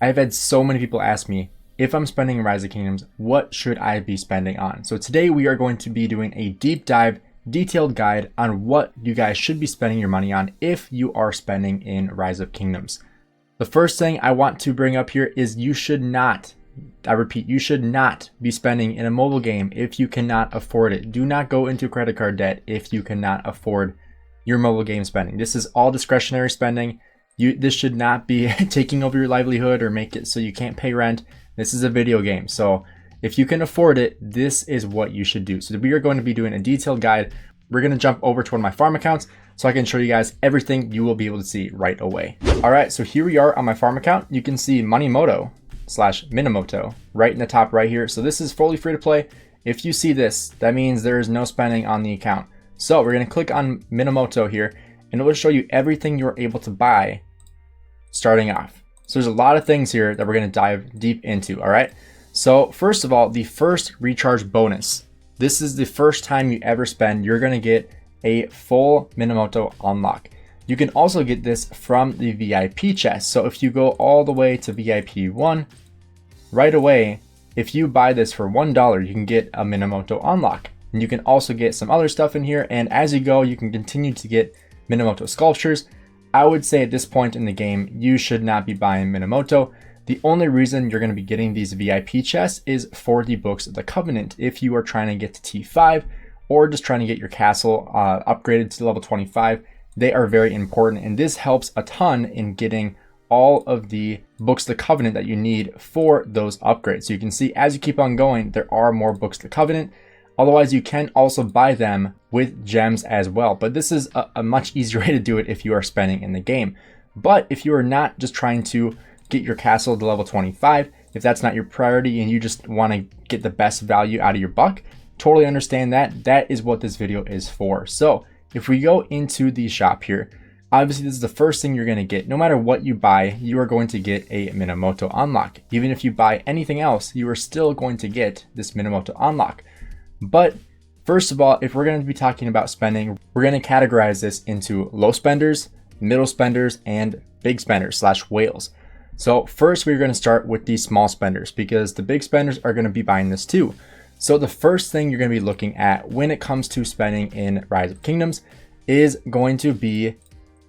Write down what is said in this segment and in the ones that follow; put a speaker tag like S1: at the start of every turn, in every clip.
S1: I've had so many people ask me, if I'm spending in Rise of Kingdoms, what should I be spending on? So today we are going to be doing a deep dive, detailed guide on what you guys should be spending your money on if you are spending in Rise of Kingdoms. The first thing I want to bring up here is you should not, I repeat, you should not be spending in a mobile game if you cannot afford it. Do not go into credit card debt if you cannot afford your mobile game spending. This is all discretionary spending. This should not be taking over your livelihood or make it so you can't pay rent. This is a video game. So if you can afford it, this is what you should do. So we are going to be doing a detailed guide. We're going to jump over to one of my farm accounts so I can show you guys everything you will be able to see right away. All right, so here we are on my farm account. You can see Moneymoto/Minamoto right in the top right here. So this is fully free to play. If you see this, that means there is no spending on the account. So we're going to click on Minamoto here and it will show you everything you're able to buy starting off. So there's a lot of things here that we're going to dive deep into. All right. So first of all, the first recharge bonus. This is the first time you ever spend, you're going to get a full Minamoto unlock. You can also get this from the VIP chest. So if you go all the way to VIP 1, right away, if you buy this for $1, you can get a Minamoto unlock. And you can also get some other stuff in here. And as you go, you can continue to get Minamoto sculptures. I would say at this point in the game, you should not be buying Minamoto. The only reason you're going to be getting these VIP chests is for the Books of the Covenant. If you are trying to get to T5 or just trying to get your castle upgraded to level 25, they are very important. And this helps a ton in getting all of the Books of the Covenant that you need for those upgrades. So you can see as you keep on going, there are more Books of the Covenant. Otherwise, you can also buy them with gems as well. But this is a much easier way to do it if you are spending in the game. But if you are not just trying to get your castle to level 25, if that's not your priority and you just want to get the best value out of your buck, totally understand that. That is what this video is for. So if we go into the shop here, obviously this is the first thing you're going to get. No matter what you buy, you are going to get a Minamoto unlock. Even if you buy anything else, you are still going to get this Minamoto unlock. But first of all, if we're going to be talking about spending, we're going to categorize this into low spenders, middle spenders, and big spenders / whales. So first, we're going to start with the small spenders because the big spenders are going to be buying this too. So the first thing you're going to be looking at when it comes to spending in Rise of Kingdoms is going to be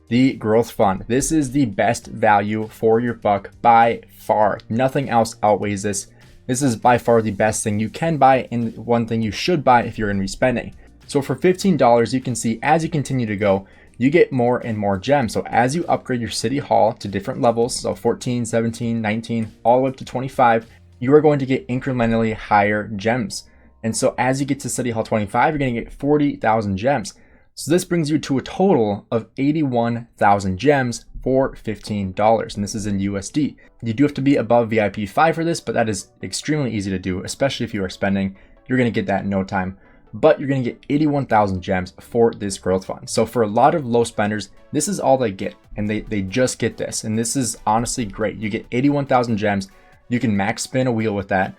S1: the growth fund. This is the best value for your buck by far. Nothing else outweighs this. This is by far the best thing you can buy and one thing you should buy if you're going to be spending. So for $15, you can see as you continue to go, you get more and more gems. So as you upgrade your city hall to different levels, so 14, 17, 19, all the way up to 25, you are going to get incrementally higher gems. And so as you get to city hall 25, you're going to get 40,000 gems. So this brings you to a total of 81,000 gems for $15, and this is in USD. You do have to be above VIP 5 for this, but that is extremely easy to do, especially if you are spending. You're going to get that in no time, but you're going to get 81,000 gems for this growth fund. So for a lot of low spenders, this is all they get, and they just get this, and this is honestly great. You get 81,000 gems. You can max spin a wheel with that.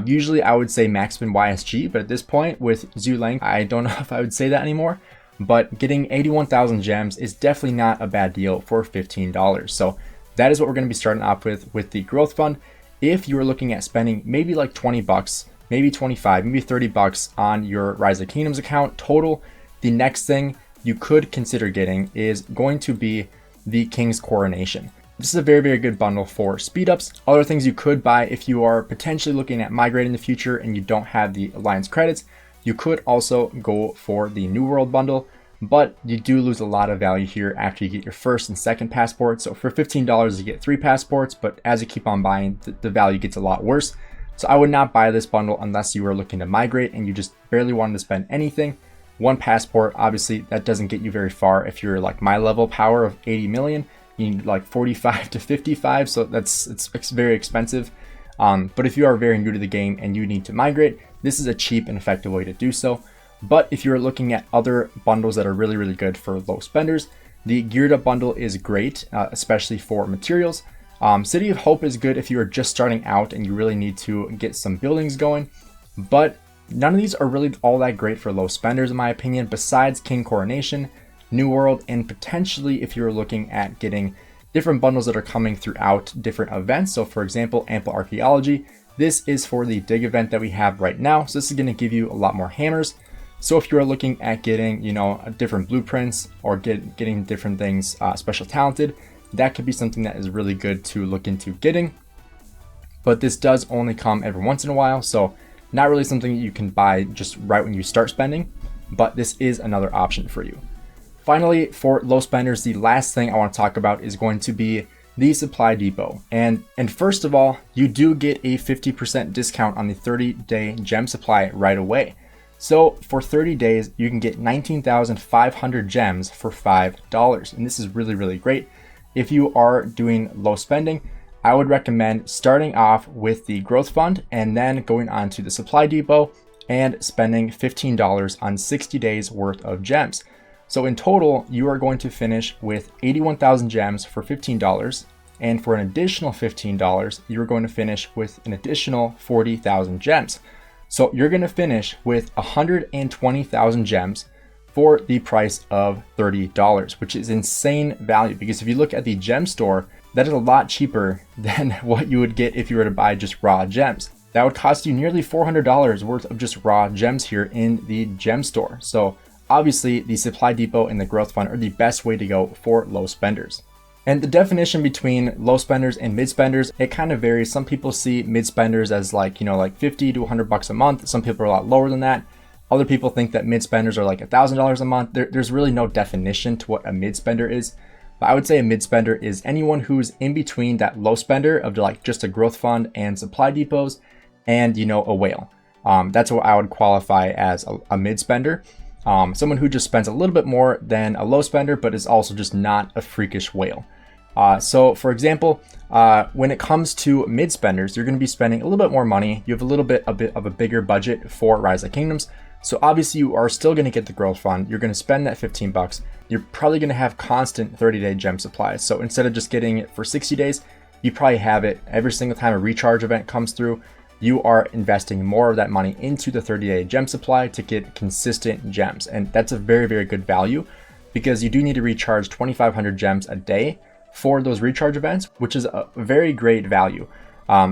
S1: Usually I would say max spin YSG, but at this point with Zulang, I don't know if I would say that anymore. But getting 81,000 gems is definitely not a bad deal for $15. So that is what we're going to be starting off with the growth fund. If you are looking at spending maybe like 20 bucks, maybe 25, maybe 30 bucks on your Rise of Kingdoms account total, the next thing you could consider getting is going to be the King's Coronation. This is a very, very good bundle for speed ups. Other things you could buy if you are potentially looking at migrating in the future and you don't have the Alliance credits, you could also go for the New World bundle, but you do lose a lot of value here after you get your first and second passport. So for $15, you get 3 passports, but as you keep on buying, the value gets a lot worse. So I would not buy this bundle unless you were looking to migrate and you just barely wanted to spend anything. 1 passport, obviously that doesn't get you very far. If you're like my level power of 80 million, you need like 45 to 55. So it's very expensive. But if you are very new to the game and you need to migrate, this is a cheap and effective way to do so. But if you're looking at other bundles that are really, really good for low spenders, the Geared Up bundle is great, especially for materials. City of Hope is good if you are just starting out and you really need to get some buildings going. But none of these are really all that great for low spenders, in my opinion, besides King Coronation, New World, and potentially if you're looking at getting different bundles that are coming throughout different events. So for example, Ample Archaeology, this is for the dig event that we have right now. So this is going to give you a lot more hammers. So if you're looking at getting, different blueprints or getting different things special talented, that could be something that is really good to look into getting. But this does only come every once in a while, so not really something you can buy just right when you start spending, but this is another option for you. Finally, for low spenders, the last thing I want to talk about is going to be the supply depot. And first of all, you do get a 50% discount on the 30-day gem supply right away. So for 30 days, you can get 19,500 gems for $5. And this is really, really great. If you are doing low spending, I would recommend starting off with the growth fund and then going on to the supply depot and spending $15 on 60 days worth of gems. So in total, you are going to finish with 81,000 gems for $15. And for an additional $15, you're going to finish with an additional 40,000 gems. So you're going to finish with 120,000 gems for the price of $30, which is insane value, because if you look at the gem store, that is a lot cheaper than what you would get if you were to buy just raw gems. That would cost you nearly $400 worth of just raw gems here in the gem store. So obviously the supply depot and the growth fund are the best way to go for low spenders. And the definition between low spenders and mid spenders, it kind of varies. Some people see mid spenders as like 50 to $100 a month. Some people are a lot lower than that. Other people think that mid spenders are like $1,000 a month. There's really no definition to what a mid spender is. But I would say a mid spender is anyone who's in between that low spender of like just a growth fund and supply depots and, a whale. That's what I would qualify as a mid spender. Someone who just spends a little bit more than a low spender, but is also just not a freakish whale. So for example, when it comes to mid spenders, you're going to be spending a little bit more money. You have a little bit of a bigger budget for Rise of Kingdoms. So obviously you are still going to get the growth fund. You're going to spend that $15. You're probably going to have constant 30-day gem supplies. So instead of just getting it for 60 days, you probably have it every single time a recharge event comes through. You are investing more of that money into the 30-day gem supply to get consistent gems. And that's a very, very good value, because you do need to recharge 2,500 gems a day for those recharge events, which is a very great value.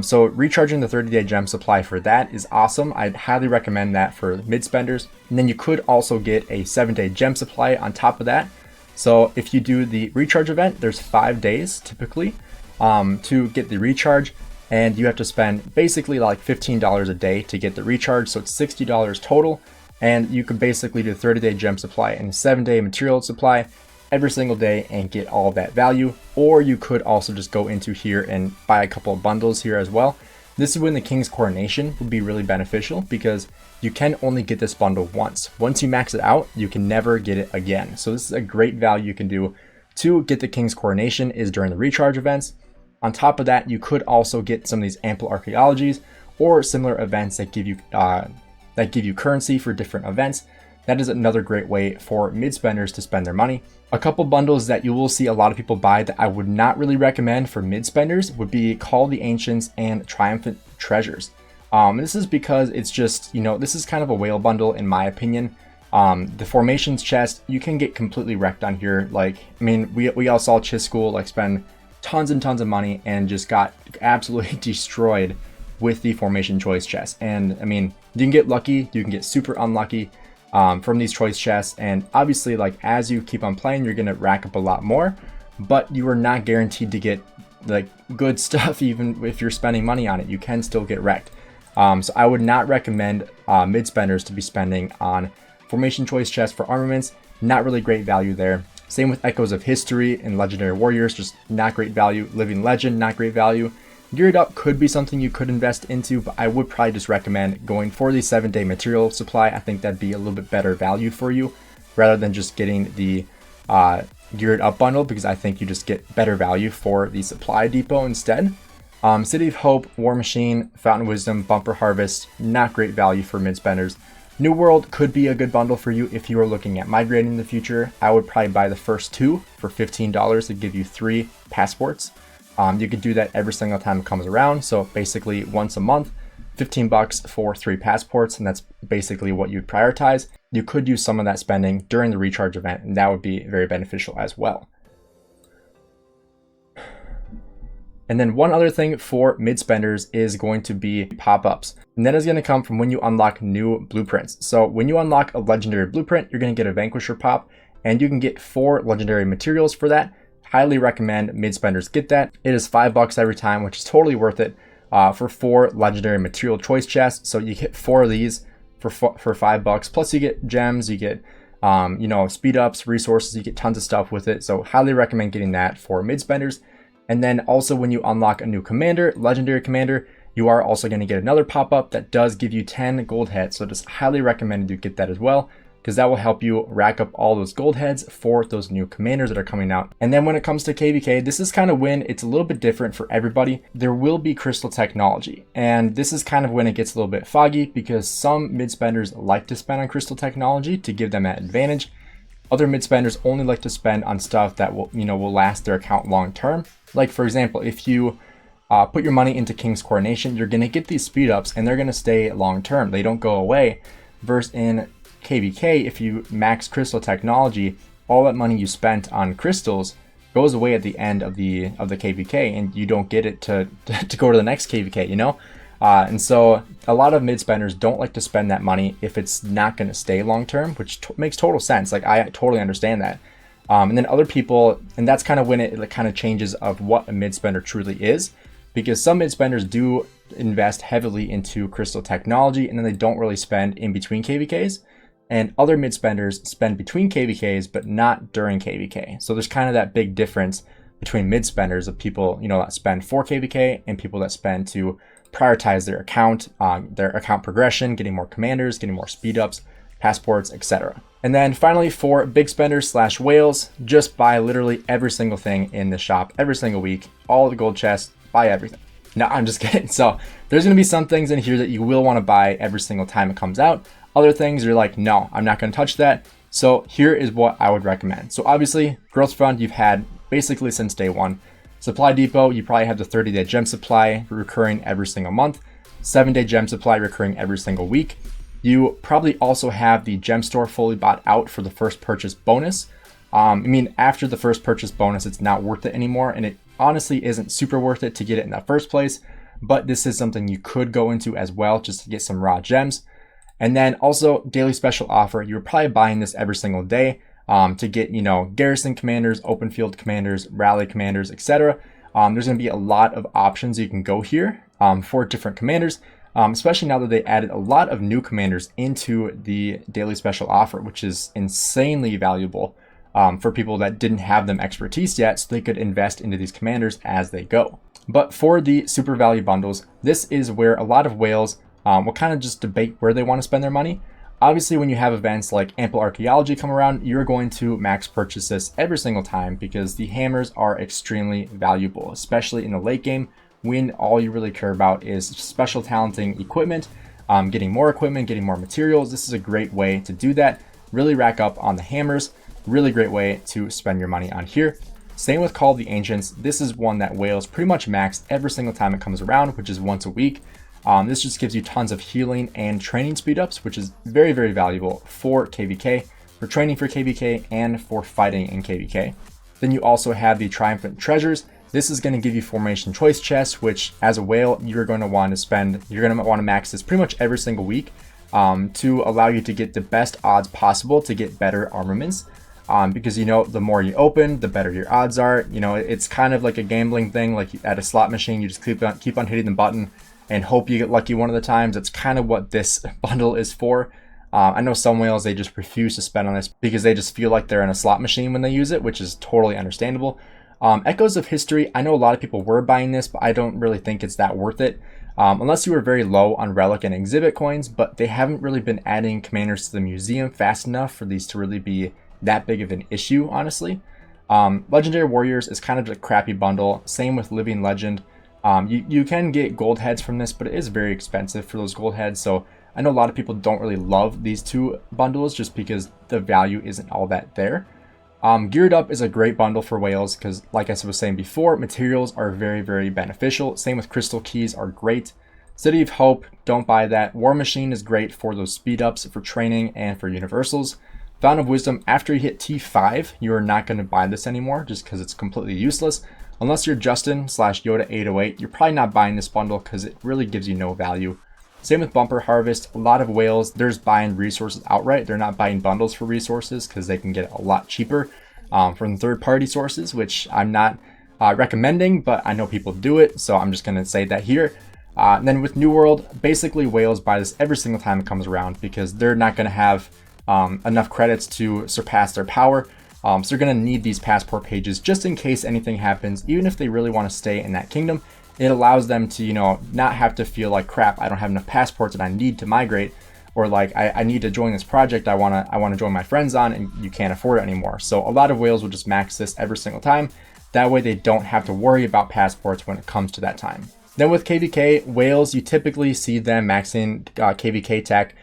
S1: So recharging the 30-day gem supply for that is awesome. I'd highly recommend that for mid spenders. And then you could also get a 7-day gem supply on top of that. So if you do the recharge event, there's 5 days typically to get the recharge. And you have to spend basically like $15 a day to get the recharge. So it's $60 total. And you can basically do 30-day gem supply and 7-day material supply every single day and get all of that value. Or you could also just go into here and buy a couple of bundles here as well. This is when the King's Coronation would be really beneficial, because you can only get this bundle once. Once you max it out, you can never get it again. So this is a great value you can do to get the King's Coronation is during the recharge events. On top of that, you could also get some of these Ample Archaeologies or similar events that give you currency for different events. That is another great way for mid spenders to spend their money. A couple bundles that you will see a lot of people buy that I would not really recommend for mid spenders would be Call of the Ancients and Triumphant Treasures. This is because it's just, this is kind of a whale bundle in my opinion. The formations chest, you can get completely wrecked on here. We all saw chisgule spend tons and tons of money and just got absolutely destroyed with the formation choice chest. And you can get lucky, you can get super unlucky from these choice chests. And obviously, as you keep on playing, you're gonna rack up a lot more, but you are not guaranteed to get good stuff. Even if you're spending money on it, you can still get wrecked. So I would not recommend mid spenders to be spending on formation choice chests for armaments. Not really great value there. Same with Echoes of History and Legendary Warriors, just not great value. Living Legend, not great value. Geared Up could be something you could invest into, but I would probably just recommend going for the 7-day material supply. I think that'd be a little bit better value for you rather than just getting the Geared Up bundle, because I think you just get better value for the supply depot instead. City of Hope, War Machine, Fountain of Wisdom, Bumper Harvest, not great value for mid spenders. New World could be a good bundle for you if you are looking at migrating in the future. I would probably buy the first 2 for $15 to give you 3 passports. You could do that every single time it comes around. So basically once a month, $15 for 3 passports. And that's basically what you'd prioritize. You could use some of that spending during the recharge event, and that would be very beneficial as well. And then one other thing for mid spenders is going to be pop-ups. And that is going to come from when you unlock new blueprints. So when you unlock a legendary blueprint, you're going to get a Vanquisher pop, and you can get 4 legendary materials for that. Highly recommend mid spenders get that. It is $5 every time, which is totally worth it for 4 legendary material choice chests. So you get 4 of these for $5. Plus you get gems, you get you know, speed ups, resources, you get tons of stuff with it. So highly recommend getting that for mid spenders. And then also when you unlock a new commander, legendary commander, you are also going to get another pop-up that does give you 10 gold heads. So just highly recommend you get that as well, because that will help you rack up all those gold heads for those new commanders that are coming out. And then when it comes to KVK, this is kind of when it's a little bit different for everybody. There will be crystal technology, and this is kind of when it gets a little bit foggy, because some mid spenders like to spend on crystal technology to give them that advantage. Other mid spenders only like to spend on stuff that will, you know, will last their account long term. Like for example, if you put your money into King's Coronation, you're going to get these speed ups and they're going to stay long term. They don't go away. Versus in KVK, if you max crystal technology, all that money you spent on crystals goes away at the end of the KVK, and you don't get it to go to the next KVK, you know? And so a lot of mid spenders don't like to spend that money if it's not going to stay long term, which makes total sense. Like I totally understand that. And then other people, and that's kind of when it kind of changes of what a mid spender truly is, because some mid spenders do invest heavily into crystal technology and then they don't really spend in between KVKs. And other mid spenders spend between KVKs, but not during KVK. So there's kind of that big difference between mid spenders of people, you know, that spend for KVK and people that spend to prioritize their account progression, getting more commanders, getting more speed ups, passports, etc. And then finally, for big spenders / whales, just buy literally every single thing in the shop every single week, all the gold chests, buy everything. No, I'm just kidding. So there's going to be some things in here that you will want to buy every single time it comes out. Other things you're like, no, I'm not going to touch that. So here is what I would recommend. So obviously, Growth Fund you've had basically since day one. Supply Depot, you probably have the 30-day gem supply recurring every single month, 7-day gem supply recurring every single week. You probably also have the gem store fully bought out for the first purchase bonus. I mean, after the first purchase bonus, it's not worth it anymore, and it honestly isn't super worth it to get it in the first place, but this is something you could go into as well just to get some raw gems. And then also daily special offer, you're probably buying this every single day to get, you know, garrison commanders, open field commanders, rally commanders, etc. There's going to be a lot of options you can go here for different commanders, especially now that they added a lot of new commanders into the daily special offer, which is insanely valuable for people that didn't have them expertise yet, so they could invest into these commanders as they go. But for the super value bundles, this is where a lot of whales will kind of just debate where they want to spend their money. Obviously, when you have events like Ample Archaeology come around, you're going to max purchase this every single time because the hammers are extremely valuable, especially in the late game when all you really care about is special talenting equipment, getting more equipment, getting more materials. This is a great way to do that. Really rack up on the hammers. Really great way to spend your money on here. Same with Call of the Ancients. This is one that whales pretty much max every single time it comes around, which is once a week. This just gives you tons of healing and training speed ups, which is very, very valuable for KVK, for training for KVK, and for fighting in KVK. Then you also have the Triumphant Treasures. This is going to give you formation choice chests, which as a whale, you're going to want to spend, you're going to want to max this pretty much every single week to allow you to get the best odds possible to get better armaments. Because, you know, the more you open, the better your odds are. You know, it's kind of like a gambling thing, like at a slot machine, you just keep on hitting the button and hope you get lucky one of the times. That's kind of what this bundle is for. I know some whales, they just refuse to spend on this because they just feel like they're in a slot machine when they use it, which is totally understandable. Echoes of History, I know a lot of people were buying this, but I don't really think it's that worth it. Unless you were very low on relic and exhibit coins, but they haven't really been adding commanders to the museum fast enough for these to really be that big of an issue, honestly. Legendary Warriors is kind of a crappy bundle. Same with Living Legend. You can get gold heads from this, but it is very expensive for those gold heads. So I know a lot of people don't really love these two bundles just because the value isn't all that there. Geared Up is a great bundle for whales because, like I was saying before, materials are very, very beneficial. Same with Crystal Keys are great. City of Hope, don't buy that. War Machine is great for those speed ups for training and for universals. Fountain of Wisdom, after you hit T5, you are not going to buy this anymore just because it's completely useless. Unless you're Justin slash Yoda808, you're probably not buying this bundle because it really gives you no value. Same with Bumper Harvest. A lot of whales, they're just buying resources outright. They're not buying bundles for resources because they can get it a lot cheaper from third-party sources, which I'm not recommending, but I know people do it, so I'm just going to say that here. And then with New World, basically whales buy this every single time it comes around because they're not going to have enough credits to surpass their power. So they're going to need these passport pages just in case anything happens. Even if they really want to stay in that kingdom, it allows them to, you know, not have to feel like crap, I don't have enough passports and I need to migrate, or like I need to join this project I want to join my friends on, and you can't afford it anymore. So a lot of whales will just max this every single time. That way they don't have to worry about passports when it comes to that time. Then with KVK, whales, you typically see them maxing KVK tech.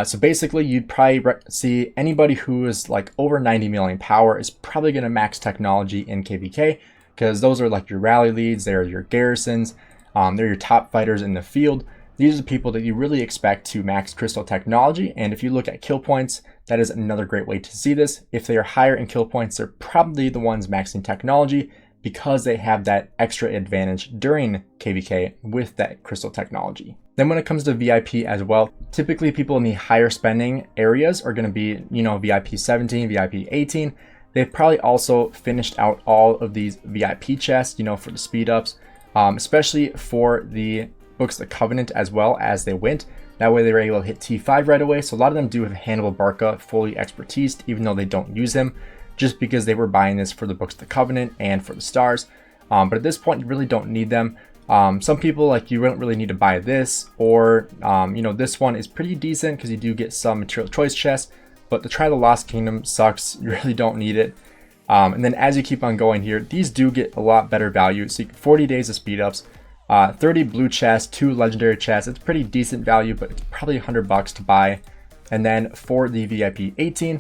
S1: So basically you'd probably see anybody who is like over 90 million power is probably going to max technology in KVK, because those are like your rally leads, they're your garrisons, they're your top fighters in the field. These are the people that you really expect to max crystal technology. And if you look at kill points, that is another great way to see this. If they are higher in kill points, they're probably the ones maxing technology because they have that extra advantage during KVK with that crystal technology. Then when it comes to VIP as well, typically people in the higher spending areas are going to be, you know, VIP 17, VIP 18. They've probably also finished out all of these VIP chests, you know, for the speed ups, especially for the Books of the Covenant as well as they went. That way they were able to hit T5 right away. So a lot of them do have Hannibal Barca fully expertised, even though they don't use him, just because they were buying this for the Books of the Covenant and for the stars. But at this point, you really don't need them. Some people, like, you don't really need to buy this, or, you know, this one is pretty decent because you do get some material choice chests, but the Try the Lost Kingdom sucks. You really don't need it. And then as you keep on going here, these do get a lot better value. So 40 days of speed ups, 30 blue chests, 2 legendary chests. It's pretty decent value, but it's probably $100 to buy. And then for the VIP 18,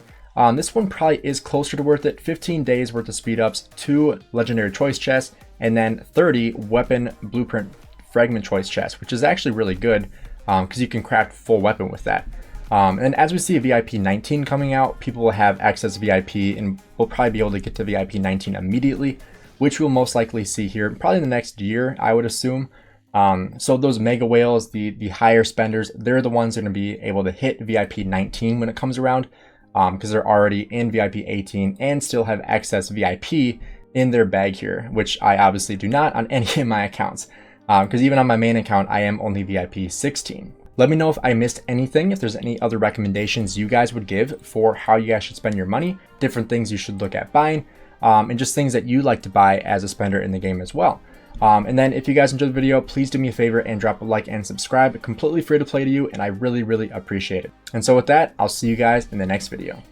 S1: this one probably is closer to worth it. 15 days worth of speed ups, 2 legendary choice chests, and then 30 weapon blueprint fragment choice chests, which is actually really good because you can craft full weapon with that. And as we see a VIP 19 coming out, people will have access to VIP and will probably be able to get to VIP 19 immediately, which we'll most likely see here probably in the next year, I would assume. So those mega whales, the higher spenders, they're the ones that are going to be able to hit VIP 19 when it comes around, because they're already in VIP 18 and still have excess VIP in their bag here, which I obviously do not on any of my accounts, because even on my main account, I am only VIP 16. Let me know if I missed anything, if there's any other recommendations you guys would give for how you guys should spend your money, different things you should look at buying, and just things that you like to buy as a spender in the game as well. And then if you guys enjoyed the video, please do me a favor and drop a like and subscribe. Completely free to play to you, and I really, really appreciate it. And so with that, I'll see you guys in the next video.